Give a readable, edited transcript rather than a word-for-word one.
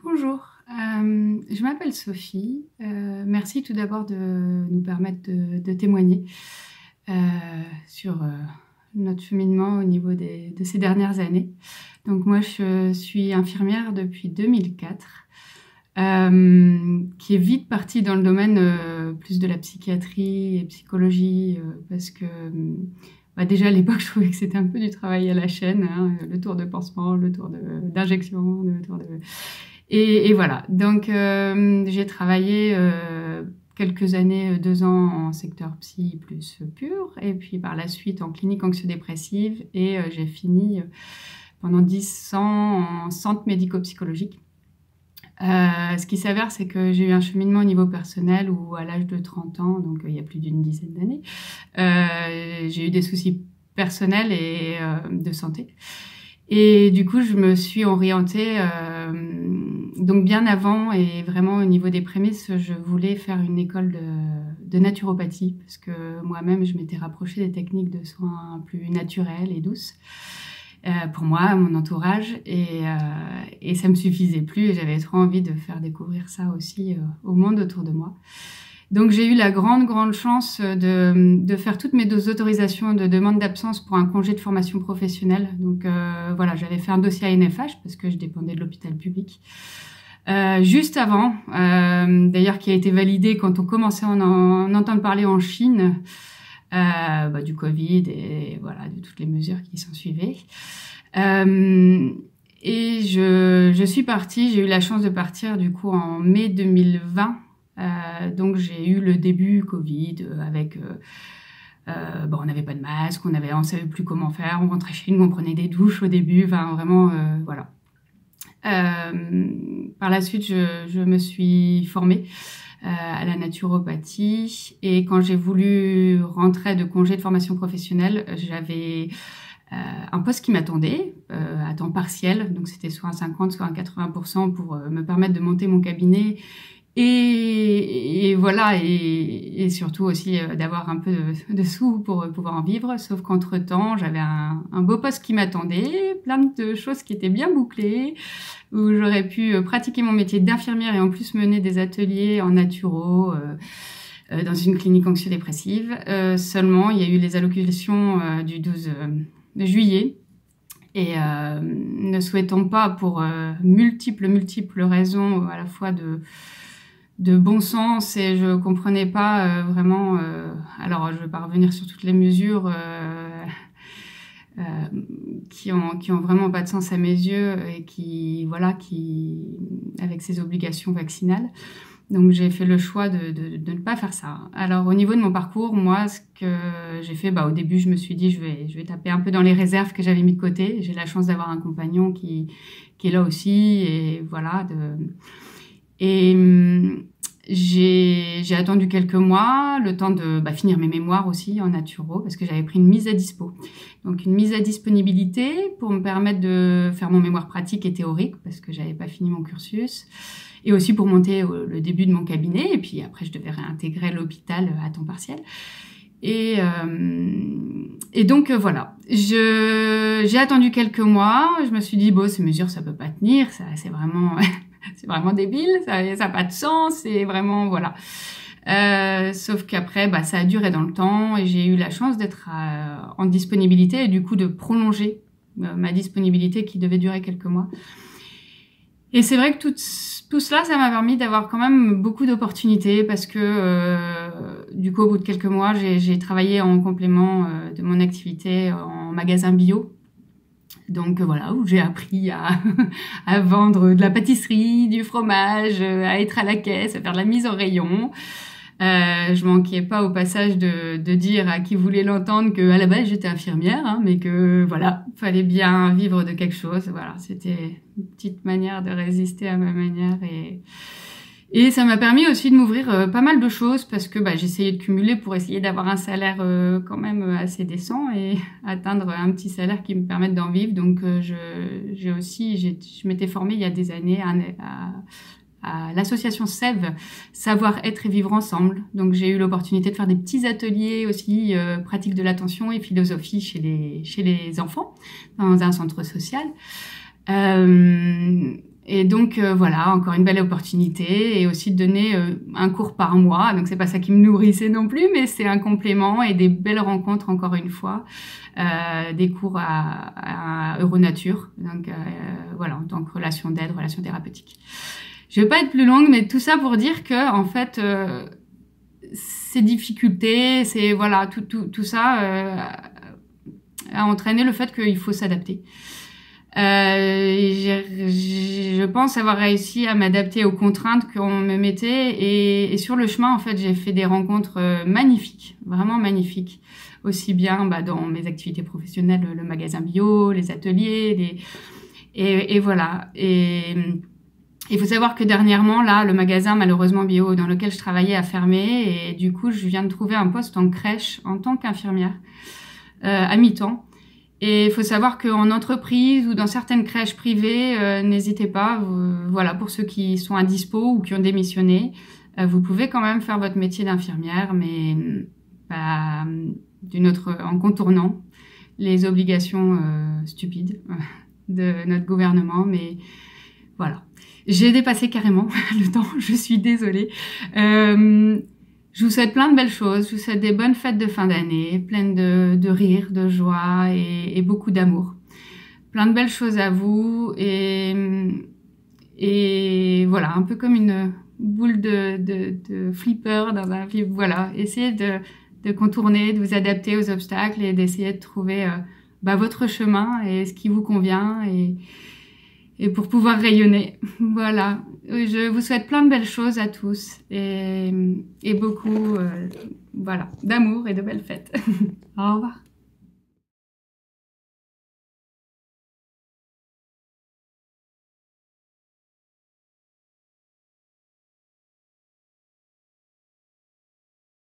Bonjour, je m'appelle Sophie. Merci tout d'abord de nous permettre de témoigner euh, sur notre cheminement au niveau de ces dernières années. Donc moi, je suis infirmière depuis 2004, qui est vite partie dans le domaine plus de la psychiatrie et psychologie, parce que déjà à l'époque, je trouvais que c'était un peu du travail à la chaîne, hein, le tour de pansement, le tour d'injection, le tour de... Et voilà, donc j'ai travaillé quelques années, 2 ans en secteur psy plus pur, et puis par la suite en clinique anxio-dépressive, et j'ai fini pendant 10 ans en centre médico-psychologique. Ce qui s'avère, c'est que j'ai eu un cheminement au niveau personnel où à l'âge de 30 ans, donc il y a plus d'une dizaine d'années, j'ai eu des soucis personnels et de santé. Et du coup, je me suis orientée, donc bien avant, et vraiment au niveau des prémices, je voulais faire une école de naturopathie, parce que moi-même, je m'étais rapprochée des techniques de soins plus naturelles et douces, pour moi, mon entourage, et ça me suffisait plus, et j'avais trop envie de faire découvrir ça aussi au monde autour de moi. Donc j'ai eu la grande chance de faire toutes mes autorisations de demande d'absence pour un congé de formation professionnelle. Donc voilà, j'avais fait un dossier ANFH parce que je dépendais de l'hôpital public. Juste avant, d'ailleurs qui a été validé quand on commençait à en entendre parler en Chine, du Covid et voilà, de toutes les mesures qui s'en suivaient. Et je suis partie, j'ai eu la chance de partir du coup en mai 2020. Donc j'ai eu le début Covid avec on n'avait pas de masque, on savait plus comment faire, on rentrait chez nous, on prenait des douches au début, enfin vraiment voilà. Par la suite, je me suis formée à la naturopathie, et quand j'ai voulu rentrer de congé de formation professionnelle, j'avais un poste qui m'attendait à temps partiel, donc c'était soit un 50, soit un 80% pour me permettre de monter mon cabinet. Et voilà, et surtout aussi d'avoir un peu de sous pour pouvoir en vivre. Sauf qu'entre-temps, j'avais un beau poste qui m'attendait, plein de choses qui étaient bien bouclées, où j'aurais pu pratiquer mon métier d'infirmière et en plus mener des ateliers en naturo dans une clinique anxio-dépressive. Seulement, il y a eu les allocutions du 12 juillet. Et ne souhaitant pas, pour multiples raisons, à la fois de bon sens, et je comprenais pas vraiment. Alors, je vais pas revenir sur toutes les mesures qui ont vraiment pas de sens à mes yeux, et qui avec ces obligations vaccinales. Donc j'ai fait le choix de ne pas faire ça. Alors au niveau de mon parcours, moi ce que j'ai fait, au début je me suis dit je vais taper un peu dans les réserves que j'avais mis de côté. J'ai la chance d'avoir un compagnon qui est là aussi, et voilà. J'ai attendu quelques mois, le temps de finir mes mémoires aussi en naturo, parce que j'avais pris une mise à dispo. Donc une mise à disponibilité pour me permettre de faire mon mémoire pratique et théorique, parce que j'avais pas fini mon cursus, et aussi pour monter le début de mon cabinet, et puis après je devais réintégrer l'hôpital à temps partiel. Et donc voilà, j'ai attendu quelques mois, je me suis dit ces mesures ça peut pas tenir, ça c'est vraiment c'est vraiment débile, ça a pas de sens, c'est vraiment voilà. Sauf qu'après ça a duré dans le temps, et j'ai eu la chance d'être en disponibilité, et du coup de prolonger ma disponibilité qui devait durer quelques mois. Et c'est vrai que tout cela, ça m'a permis d'avoir quand même beaucoup d'opportunités, parce que du coup, au bout de quelques mois, j'ai travaillé en complément de mon activité en magasin bio. Donc voilà, où j'ai appris à vendre de la pâtisserie, du fromage, à être à la caisse, à faire de la mise au rayon. Je manquais pas au passage de dire à qui voulait l'entendre que à la base j'étais infirmière, mais que voilà, fallait bien vivre de quelque chose. Voilà, c'était une petite manière de résister à ma manière, et ça m'a permis aussi de m'ouvrir pas mal de choses, parce que j'essayais de cumuler pour essayer d'avoir un salaire quand même assez décent, et atteindre un petit salaire qui me permette d'en vivre. Donc je m'étais formée il y a des années à l'association SEV, Savoir-être et vivre ensemble. Donc j'ai eu l'opportunité de faire des petits ateliers aussi, pratique de l'attention et philosophie chez les enfants, dans un centre social. Et donc voilà, encore une belle opportunité, et aussi de donner un cours par mois. Donc c'est pas ça qui me nourrissait non plus, mais c'est un complément et des belles rencontres encore une fois, des cours à Euronature. Donc voilà, en tant que relation d'aide, relation thérapeutique. Je vais pas être plus longue, mais tout ça pour dire que en fait ces difficultés, c'est voilà tout ça a entraîné le fait qu'il faut s'adapter. Je pense avoir réussi à m'adapter aux contraintes qu'on me mettait, et sur le chemin, en fait, j'ai fait des rencontres magnifiques, vraiment magnifiques, aussi bien dans mes activités professionnelles, le magasin bio, les ateliers, et voilà. Et il faut savoir que dernièrement, là, le magasin malheureusement bio dans lequel je travaillais a fermé, et du coup, je viens de trouver un poste en crèche en tant qu'infirmière à mi-temps. Et il faut savoir qu'en entreprise ou dans certaines crèches privées, n'hésitez pas, voilà, pour ceux qui sont à dispo ou qui ont démissionné, vous pouvez quand même faire votre métier d'infirmière, mais en contournant les obligations stupides de notre gouvernement. Mais voilà, j'ai dépassé carrément le temps, je suis désolée. Je vous souhaite plein de belles choses, je vous souhaite des bonnes fêtes de fin d'année, pleines de rire, de joie et beaucoup d'amour. Plein de belles choses à vous, et voilà, un peu comme une boule de flipper dans un film. Voilà, essayez de contourner, de vous adapter aux obstacles et d'essayer de trouver votre chemin et ce qui vous convient, et pour pouvoir rayonner. Voilà. Je vous souhaite plein de belles choses à tous, et beaucoup voilà, d'amour et de belles fêtes. Au revoir.